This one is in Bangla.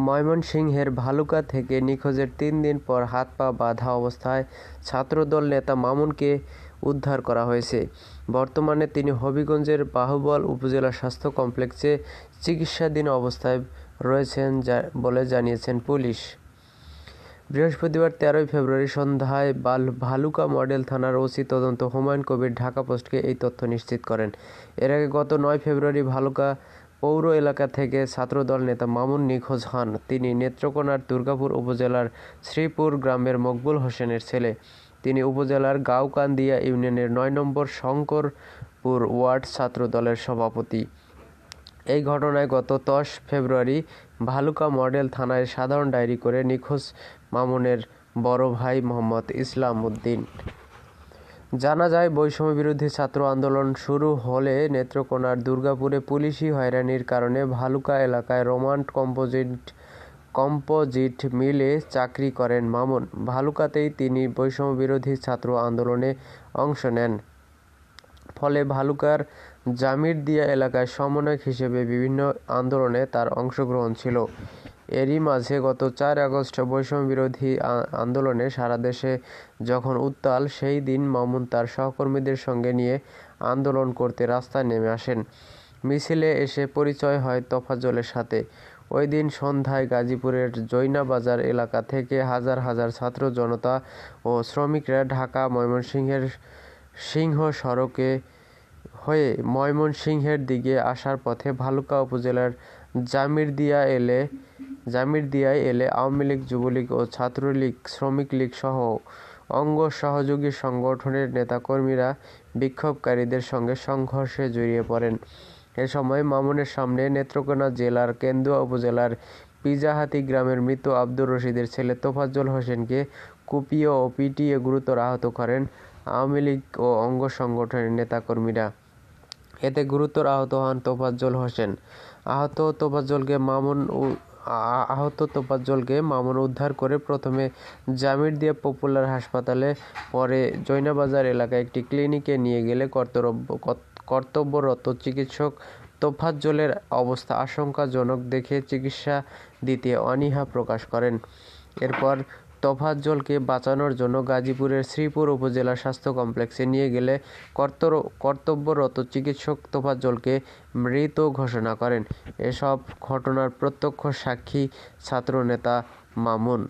ময়মনসিংহের ভালুকা থেকে নিখোঁজের ৩ দিন পর হাত-পা বাঁধা অবস্থায় ছাত্রদল নেতা মামুনকে উদ্ধার করা হয়েছে। বর্তমানে তিনি হবিগঞ্জের বাহুবল উপজেলা স্বাস্থ্য কমপ্লেক্সে চিকিৎসাধীন অবস্থায় রয়েছেন বলে জানিয়েছে পুলিশ। বৃহস্পতিবার ১৩ ফেব্রুয়ারি সন্ধ্যায় ভালুকা মডেল থানার ওসি তদন্ত হুমায়ুন কবির ঢাকা পোস্টকে এই তথ্য নিশ্চিত করেন। এর আগে গত ৯ ফেব্রুয়ারি ভালুকা পৌর এলাকা থেকে ছাত্রদল নেতা মামুন নিখোঁজ হন। তিনি নেত্রকোনার দুর্গাপুর উপজেলার শ্রীপুর গ্রামের মকবুল হোসেনের ছেলে। তিনি উপজেলার গাউকান্দিয়া ইউনিয়নের ৯ নম্বর শঙ্করপুর ওয়ার্ড ছাত্রদলের সভাপতি। এই ঘটনায় গত ১০ ফেব্রুয়ারি ভালুকা মডেল থানায় সাধারণ ডায়েরি করে নিখোঁজ মামুনের বড় ভাই মোহাম্মদ ইসলাম উদ্দিন। জানা যায়, বৈষম্যবিরোধী ছাত্র আন্দোলন শুরু হলে নেত্রকোনার দুর্গাপুরে পুলিশি হয়রানির কারণে ভালুকা এলাকায় রোমান কম্পোজিট মিলে চাকরি করেন মামুন। ভালুকাতেই তিনি বৈষম্যবিরোধী ছাত্র আন্দোলনে অংশ নেন। ফলে ভালুকার জামিরদিয়া এলাকায় সমন্বয়ক হিসেবে বিভিন্ন আন্দোলনে তার অংশগ্রহণ ছিল। এরই মাঝে গত ৪ আগস্ট বৈষম্যবিরোধী আন্দোলনে সারা দেশে যখন উত্তাল, সেই দিন মামুন তার সহকর্মীদের সঙ্গে নিয়ে আন্দোলন করতে রাস্তায় নেমে আসেন। মিছিলে এসে পরিচয় হয় তোফাজ্জলের সাথে। ওই দিন সন্ধ্যায় গাজীপুরের জৈনাবাজার এলাকা থেকে হাজার হাজার ছাত্র জনতা ও শ্রমিকরা ঢাকা ময়মনসিংহের সিংহ সড়কে হয়ে ময়মনসিংহের দিকে আসার পথে ভালুকা উপজেলার জামিরদিয়ায় এলে আওয়ামী লীগ, যুবলীগ ও ছাত্রলীগ, শ্রমিক লীগ সহ অঙ্গ সহযোগী সংগঠনের নেতাকর্মীরা বিক্ষোভকারীদের সঙ্গে সংঘর্ষে জড়িয়ে পড়েন। এ সময় মামুনের সামনে নেত্রকোনা জেলার কেন্দুয়া উপজেলার পিজাহাতি গ্রামের মৃত আব্দুর রশিদের ছেলে তোফাজ্জল হোসেনকে কুপিয়ে ও পিটিয়ে গুরুতর আহত করেন আওয়ামী লীগ ও অঙ্গ সংগঠনের নেতাকর্মীরা। এতে গুরুতর আহত হন তোফাজ্জল হোসেন। আহত তোফাজ্জলকে মামুন উদ্ধার করে প্রথমে জামিরদিয়া পপুলার হাসপাতালে, পরে জৈনাবাজার এলাকায় একটি ক্লিনিকে নিয়ে গেলে কর্তব্যরত চিকিৎসক তোফাজ্জলের অবস্থা আশঙ্কাজনক দেখে চিকিৎসা দিতে অনীহা প্রকাশ করেন। এরপর তোফাজ্জলকে বাঁচানোর জন্য গাজীপুরের শ্রীপুর উপজেলা স্বাস্থ্য কমপ্লেক্সে নিয়ে গেলে কর্তব্যরত চিকিৎসক তোফাজ্জলকে মৃত ঘোষণা করেন। এসব ঘটনার প্রত্যক্ষ সাক্ষী ছাত্রনেতা মামুন।